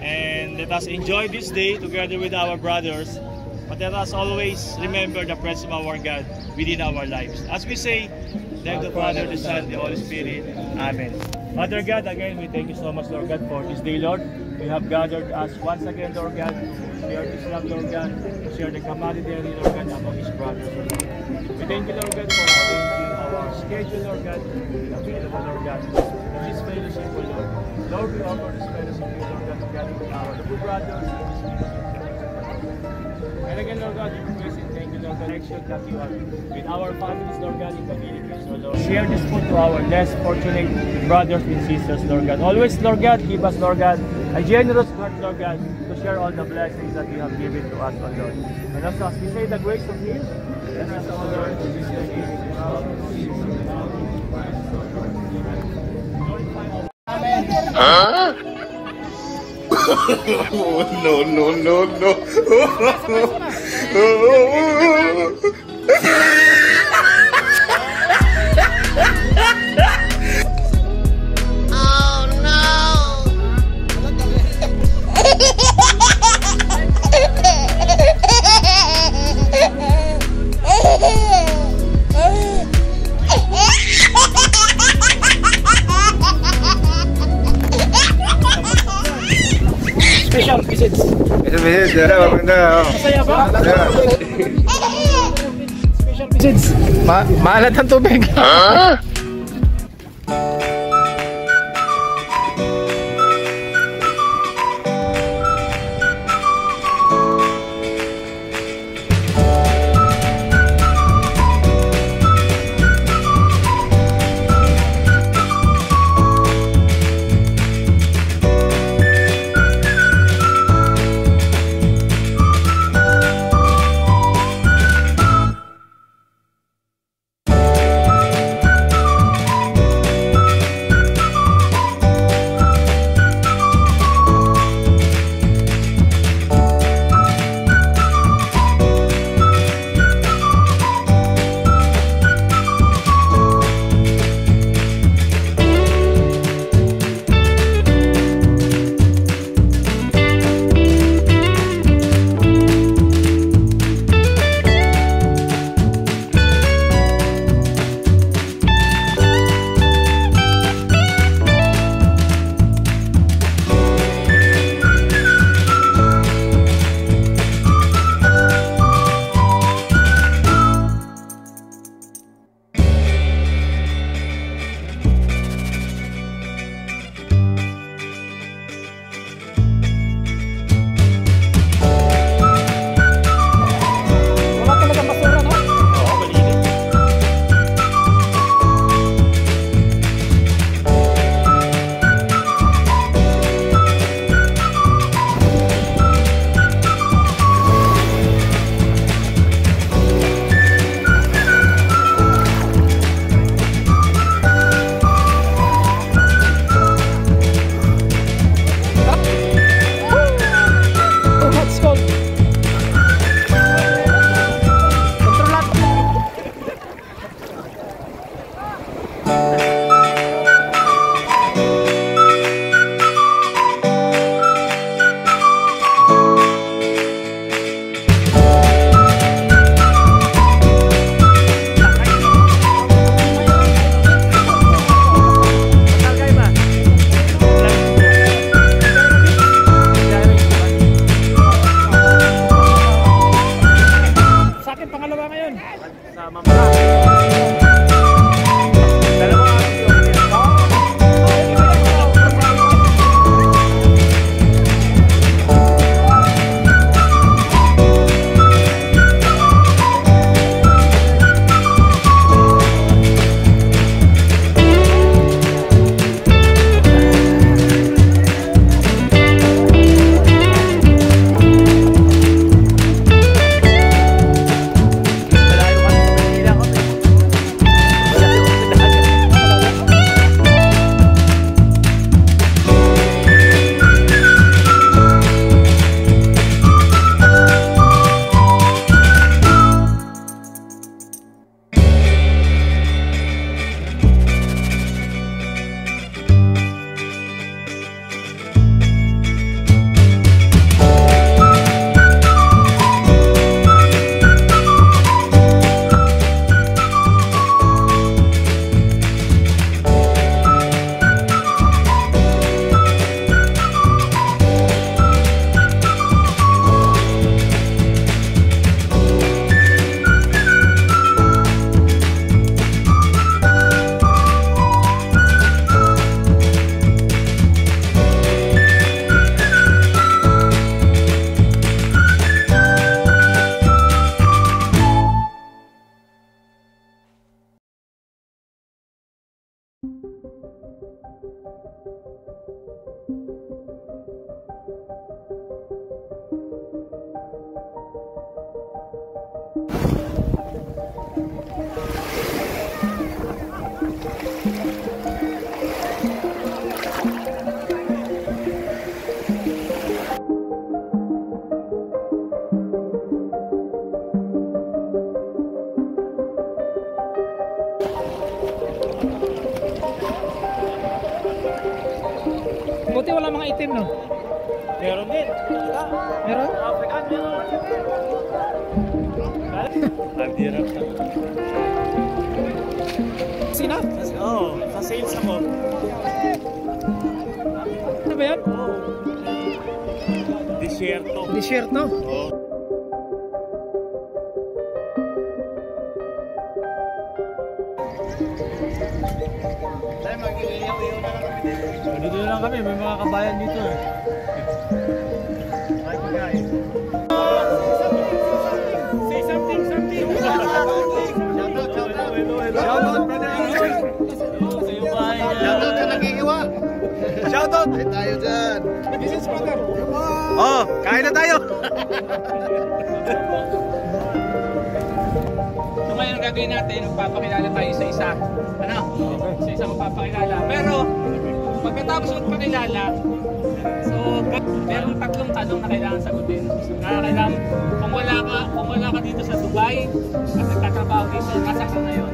And let us enjoy this day together with our brothers. But let us always remember the presence of our God within our lives. As we say, thank the Father, the Son, the Holy Spirit. Amen. Father God, again, we thank you so much, Lord God, for this day, Lord. We have gathered us once again, Lord God, to share this love, Lord God, to share the camaraderie, Lord God, among His brothers, Lord God. We thank you, Lord God, for arranging our schedule, Lord God, available, Lord God, in this fellowship, Lord. Lord, we offer this fellowship, Lord God, together with our two brothers. And again, Lord God, we praise and thank you, Lord God, connection that you have with our families, Lord God, in the Philippines, so Lord. Share this food to our less fortunate brothers and sisters, Lord God. Always, Lord God, give us, Lord God, a generous heart, Lord God, to share all the blessings that you have given to us, O Lord. And also, as we say the grace of Him, let us, O Lord, Jesus' name. Amen. Huh? No, no, no, no. Oh no! Special visits. Visits, maganda. Masaya ba? Special visits. Maalat ang tubig. Huh? Buti wala mga itim, no? Meron din. Meron? African meron. Nagdirap na. Sina? Oo, sa sales ako. Ano ba yan? Oo. Desierto. Desierto? Oo. Tayo mag-iiyaw-iyaw na lang kami dito. Dito na lang kami, may mga kabayan dito eh. Hi guys. Say something, something. Shout out, shout out. Shout out, brother. Shout out sa nag-iiwa. Shout out. Kain tayo dyan. This is brother. Oh, kain na tayo. So ngayon ang gagawin natin, magpapakilala tayo sa isa. Ano? Sa isa magpapakilala. Pero, pagkatapos magpakilala, so, meron tatlong tanong na kailangan sagutin. Na kailangan, kung wala ka dito sa Dubai, at nagtatrabaho dito, nasa ka ngayon?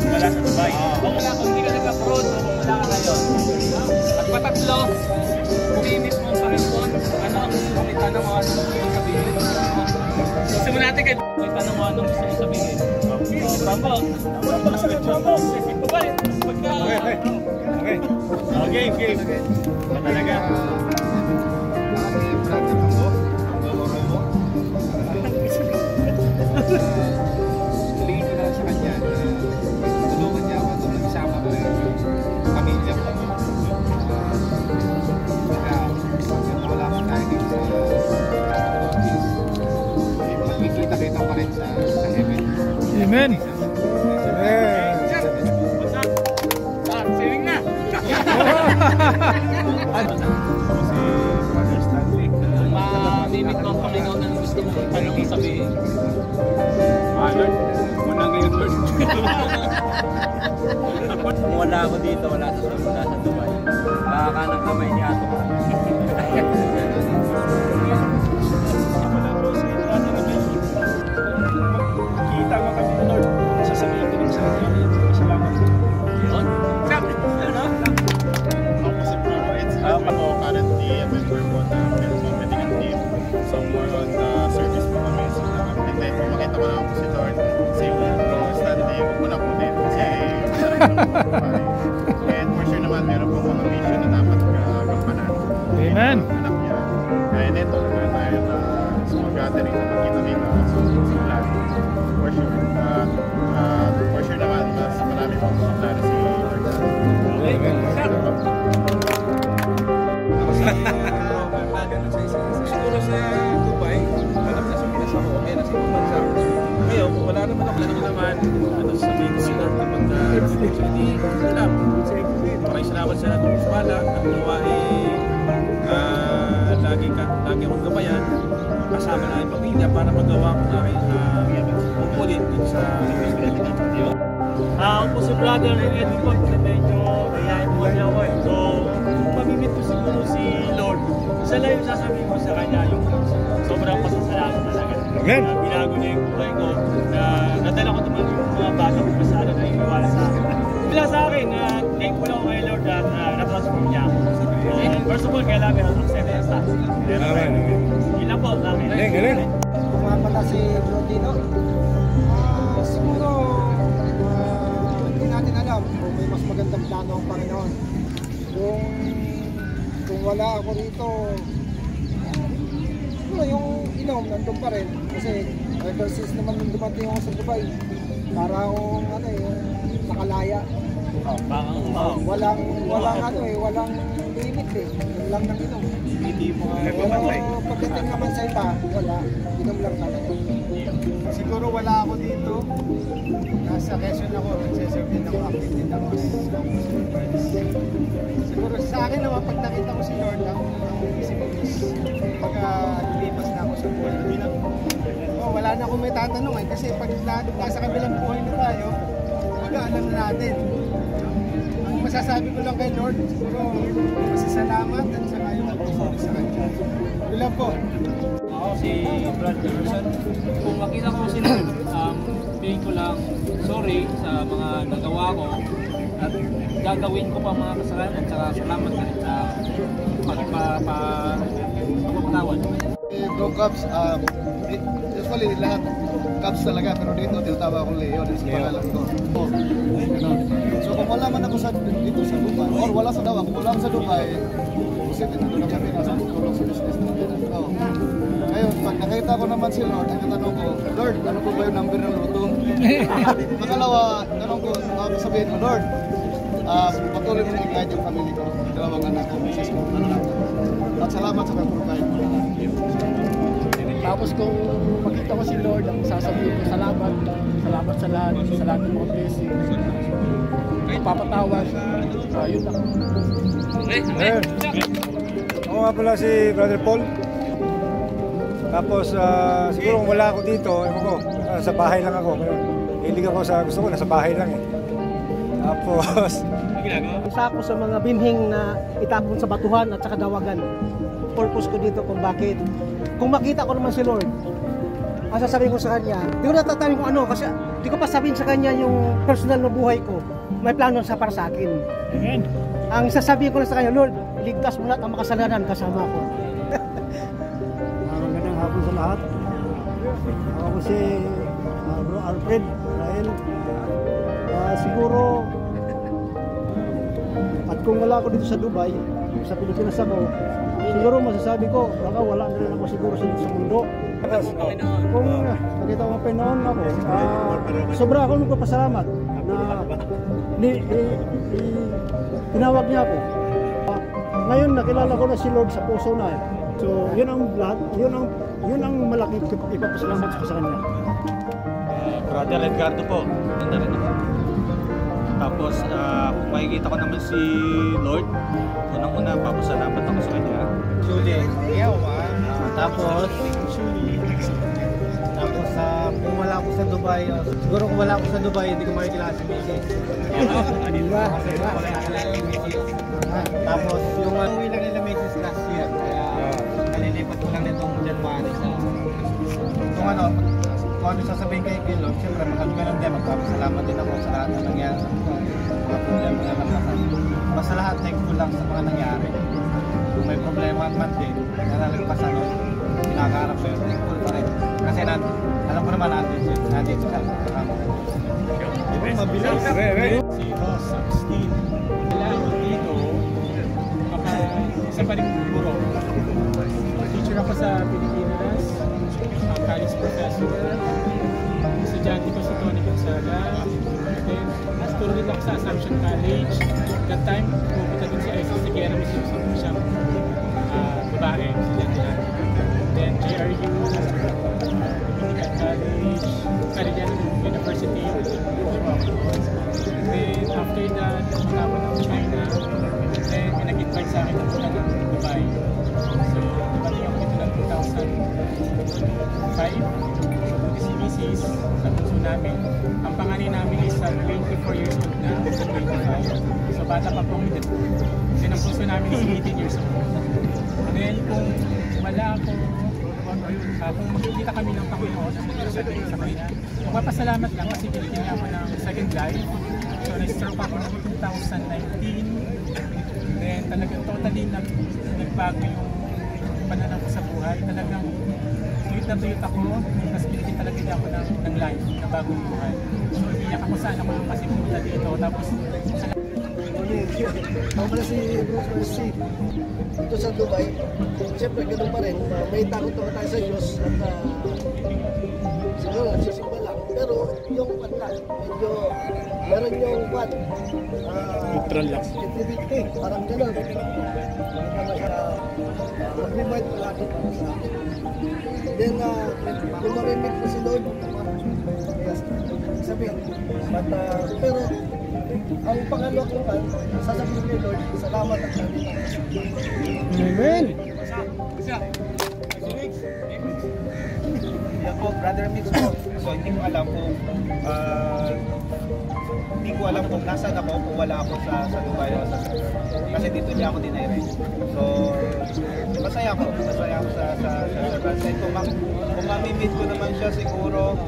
Wala sa Dubai. Kung hindi ka nag-abroad, o kung wala ka ngayon. At patatlo, kung i-miss mo ang Panginoon, ano ang gusto mong itanong o ano gusto mong sabihin? Gusto mo natin kay may tanong o anong gusto mong sabihin? Bambo! Bambo! Pagka... Okay. Okay, game. Talaga. Sabihin ko lang sa kanya na tulungan niya ako kung nag-isama ko yung pamilya ko. Kaya wala ko tayo dito sa office. Magkikita-kita pa rin sa heaven. Amen! Swimming na! Mamimik mo ang Panginoon na gusto mo itanong sabihin. Lord, muna ngayon Lord. Kung wala ako dito, wala sa Dubai. Baka ng kamay ni Ato. Kita mo kami, Lord. Sasabihin ko din sa atin. Salamat. Ako currently a member po ng medical team. So more on service po kami. So and then kung makita ko lang po si Lord, kasi yung Stanley, huwag mo na po din. Kasi and for sure naman meron po mga mission na dapat kampanan. Amen! Anak niya. And ito, meron tayo na small gathering na magkita-kita. So plan. For sure. For sure naman, mas marami pang mga plano si Lord. Amen. Siguro sa Dubai, alam na sa Pinas ako, okay na sa ibang bansa. Ngayon, kung wala naman ako, naman, ano sabihin ko si Lord kapag hindi alam. Maraming salamat sa pala at nawa lagi akong gabayan, kasama na ang pamilya para magawa ko na aking ulit sa Ako po si brother Eddie po, medyo kayahin po niya ako eh. So, kung mamimit ko siguro si Lord, isa lang yung sasabihin ko sa kanya, yung sobrang pasasalamat talaga. Amen. Binago niya yung buhay ko, na nadala ko naman yung mga bata ko pa sa ano na iniwala sa akin. Bila sa akin, thankful ako kay Lord at na-transform niya ako. First of all, kailangan ako acceptance sa akin. Yun lang po, akin. Galing! Pumapala si Brodino. Siguro, hindi natin alam kung may mas magandang plano ang Panginoon. Kung wala ako rito, siguro yung inom nandun pa rin. Kasi ever since naman nung dumating ako sa Dubai, para akong nakalaya. Walang limit eh. Yun lang ng inom. Pero pagdating naman sa iba, wala. Inom lang talaga. siguro wala ako dito. Nasa Quezon ako, nagsiserve din ako, active din ako as akin naman, pag nakita ko si Lord, ang isip ko is pagka lumipas na ako sa buhay na wala na akong may tatanong kasi pag nasa kabilang buhay na tayo, mag-aalam na natin. Ang masasabi ko lang kay Lord, siguro masasalamat at saka yung mag-usap sa kanya. Yun lang po. Ako si Brad Gerson. Kung makita ko sila, tingin ko lang sorry sa mga nagawa ko at gagawin ko pa mga kasalanan at saka salamat na rin sa pagpapatawad. Bro Cubs, usually lahat Cubs talaga, pero dito tinatawag ako Leo, dito sa pangalan ko. So kung wala man ako dito sa Dubai, or wala sa Dawa, kung wala sa Dubai, kasi dito na kami nasa tulong sa business na ko. Ngayon, pag nakita ko naman si Lord, ang tanong ko, Lord, ano po ba yung number ng luto? Pagkalawa, tanong ko, sabihin ko, Lord, patuloy mo mag-guide yung family ko, dalawang anak ko, misis ko, at salamat sa pag-provide mo. Tapos kung makita ko si Lord, ang sasabihin ko, salamat sa lahat ng mga blessings. Papatawad. Yun lang. Ako nga pala si Brother Paul. Tapos siguro kung wala ako dito, sa bahay lang ako. Hilig ako gusto ko, nasa bahay lang eh. Tapos Isa ako sa mga binhing na itapon sa batuhan at saka dawagan. Purpose ko dito kung bakit. Kung makita ko naman si Lord, ang sasabihin ko sa kanya, di ko natatanong kung ano kasi di ko pa sabihin sa kanya yung personal na buhay ko. May plano sa para sa akin. Amen. Ang sasabihin ko na sa kanya, Lord, ligtas mo lahat ang makasalanan kasama ko. Magandang hapon sa lahat. Ako si Bro Alfred Rael. Siguro at kung wala ako dito sa Dubai, sa Pilipinas ako, siguro masasabi ko, baka wala na rin ako siguro sa mundo. Kung nakita ko pa noon ako, sobra ako magpapasalamat na tinawag niya ako. Ngayon nakilala ko na si Lord sa puso na. So yun ang lahat, yun ang malaking ipapasalamat ko sa kanya. Brother Edgardo po, ganda rin ako. Tapos kung makikita ko naman si Lord, unang-una papasalamat ako sa kanya. Tapos kung wala ako sa Dubai, siguro kung wala ako sa Dubai, hindi ko makikilala si Mrs. Tapos yung uwi lang nila Mrs. last year, kaya nalilipat ko lang nitong January sa kung ano sasabihin kay Lord, siyempre magkaganon din, magpapasalamat din ako sa lahat na nangyari sa mga problema na nalasan. Basta lahat, thankful lang sa mga nangyari. Kung may problema man din, nalalagpasan o kinakaharap ko yun, thankful pa rin. Kasi alam ko naman nandito siya. Mabilis. Si Ross Agustin. Kailangan dito, isa pa rin guro. Teacher ako sa Pilipinas, college professor. Estudyante ko si Tony Gonzaga. Then, student ako sa Assumption College. That time, pupunta din si Isis Sigera, may sinusunod siyang babae. Then, JRU, Dominican College, Caribbean University. Then, after that, nakapon ako China. Then, pinag-invite sa akin na punta ng Dubai. So, dumating ako dito ng 2005. Si Mrs. sa puso namin. Ang pangalan namin is 24 years old na, 25. So, bata pa pong edad. Then, ang puso namin is 18 years old. And then, kung wala ako, kung makikita kami ng Panginoon, ang sabihin sa kanya, magpapasalamat lang kasi binigyan niya ako ng second life. So, na-stroke ako ng 2019. Then, talagang totally nagbago yung pananaw ko sa buhay. Talagang tuyot na tuyot ako, tapos binigyan talaga niya ako ng life, na bagong buhay. So, iiyak ako sana ko kasi pumunta dito. Tapos, Ako pala si Bruce Mercy dito sa Dubai. Siyempre, ganun pa rin. May takot naman tayo sa Diyos at siguro nagsisimba lang. Pero yung kwan lang, medyo meron yung kwan. Neutral lang. Activity, parang ganun. Mag-remind ko lagi para sa akin. Then, kung marimit ko si Lord, yes, sabihin. But, pero ang pangalo ko, sasabihin ni Lord, salamat at Amen. Yan po, Brother Mix po. So hindi ko alam kung nasaan ako kung wala ako sa Dubai o sa Saudi. Kasi dito niya ako dinirect. So masaya ako sa side. Kung mamimit ko naman siya siguro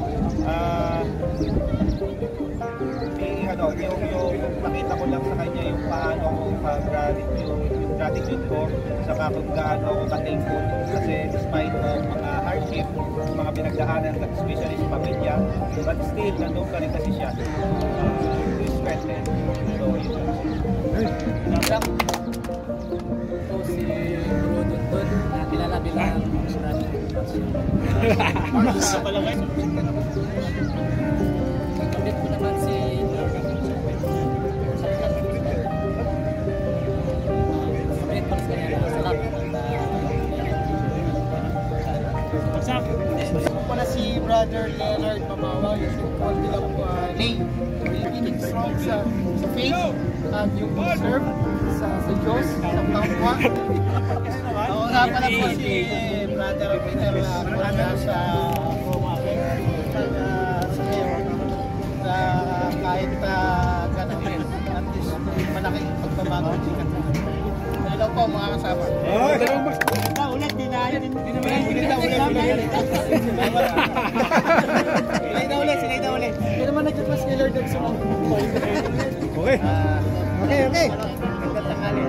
yung makita ko lang sa kanya yung paano ako yung gratitude ko sa kung gaano ako ka-thankful kasi despite mga hardship, mga pinagdaanan, especially sa pamilya, but still nandun pa rin kasi siya respect eh. So yun lang. Ito si Bro Dundun na kilala bilang kapit ko naman si pala si Brother Leonard Mamawa, yung call nila Lay. Beginning strong sa faith at yung serve sa Diyos, sa kapwa. Oo nga pala po si Brother Peter Corona sa kahit gano'n, at least malaking pagbabago ng sikat. Hello po mga kasama. Ulit, di na ulit. Sinay na ulit. Hindi naman nag-request kay Lord sa mga. Okay. Okay. Magandang tanghali.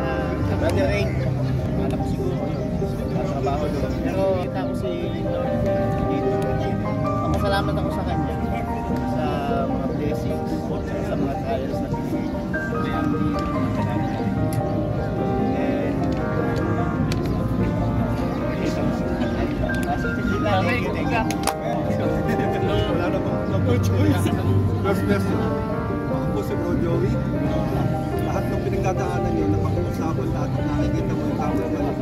Brother Rain. Alam ko siguro yung trabaho doon. Pero kita ko si Lord dito. Masalamat ako sa kanya. Sa mga blessings, sa mga trials na pinili. Wala na pang choice. First person. Ako po si Bro Joey. Lahat ng pinagdadaanan niyo, napag-uusapan lahat at nakikita mo yung tama ba ng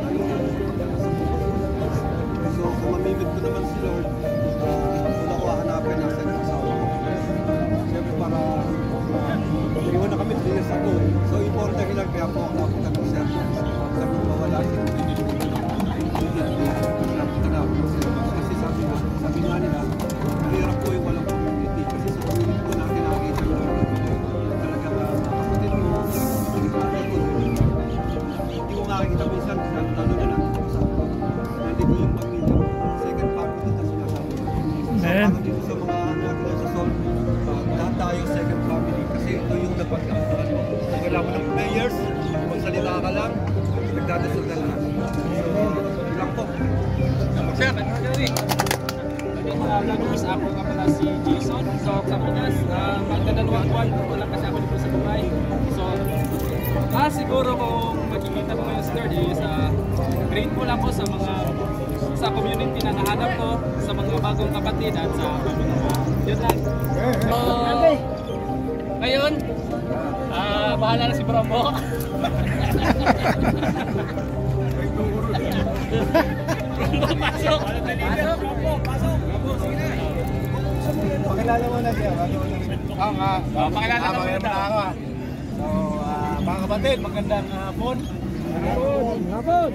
So, kung mamimit ko naman si Lord, wala ko hahanapin nasa yung asawa ko. Siyempre para iwan na kami 3 years ago. So, important lang kaya po ako napunta ng siya. Sabi ko mawala siya. Kasi sabi nga nila, mahirap po yung walang community. Kasi sa community po natin nakikita nyo talaga kapatid mo, hindi mo makikita minsan, lalo na lang nandito yung pamilya, second family na sinasabi. So parang dito sa mga natin sa Sol, lahat tayo second family kasi ito yung napagkakaroon mo. Wala mo ng prayers, magsalita ka lang, nagdadasal na lang. So, lang po. Sir, mga vloggers, ako nga pala si Jason. So, sa Pinas, magdadalawang buwan, wala kasi ako dito sa Dubai. So, siguro kung makikita ko ngayon Lord is grateful ako sa mga sa community na nahanap ko, sa mga bagong kapatid at sa yun lang. So, ngayon, bahala na si Brombo. Pasok! Pakilala mo na siya. Oo nga. Pakilala na muna ako. So, mga kapatid, magandang hapon. Hapon.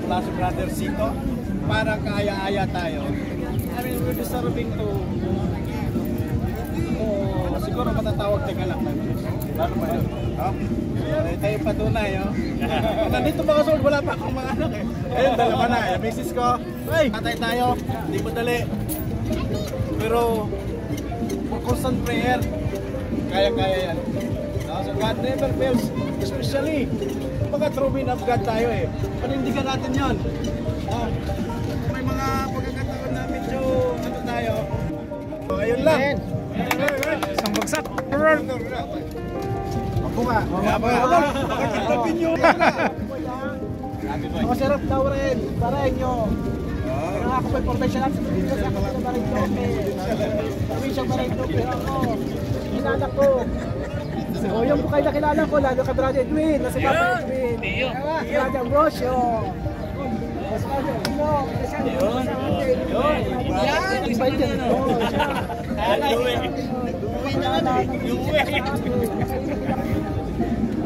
Mula si Brother Sito. Parang kaya-aya tayo. I mean, we're deserving to siguro matatawag tayo lang. Lalo ba yun? Tayo patunay, nandito pa kasi wala pa akong mga anak eh. Ayun, dalawa na. Yung misis ko, hey, patay tayo. Hindi madali. Pero, for constant prayer, kaya-kaya yan. So God never fails. Especially, mga true men of God tayo eh. Panindigan natin yun. May mga pagkakataon na medyo ano tayo. So, ayun lang. Isang bagsak. Ako nga. Masarap daw rin. Pareho nyo. Kaya ako may professional sa Pilipinas. Ako sa Barang Tope. Kami siyang Barang Tope ako. Kilala ko. So yung kayo na kilala ko, lalo ka Brother Edwin. Nasa Papa Edwin. Brother Ambrosio. Mas Brother Ino. Yun.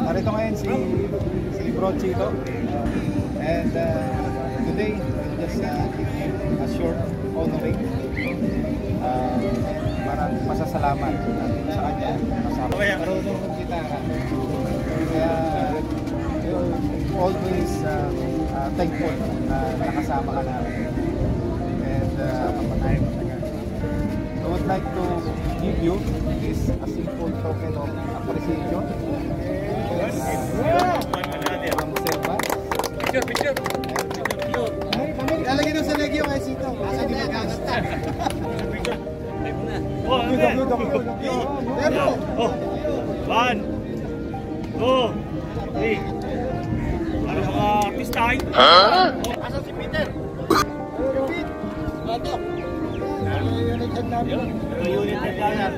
Narito ngayon si Bro Chito. And today, we'll just give him a short honoring. Parang pasasalamat sa kanya. Marunong ng gitara. Kaya always thankful na nakasama ka namin. And kapatay mo taga. I would like to give you this a simple token of appreciation. Picture. Lalagyan ng sa legyo kay Sito. Kasi di magagas. Oh, oh, 1, 2, 3. Ano mga artista ay? Asan si Peter? Repeat. Bato. Unit head namin. Unit head namin.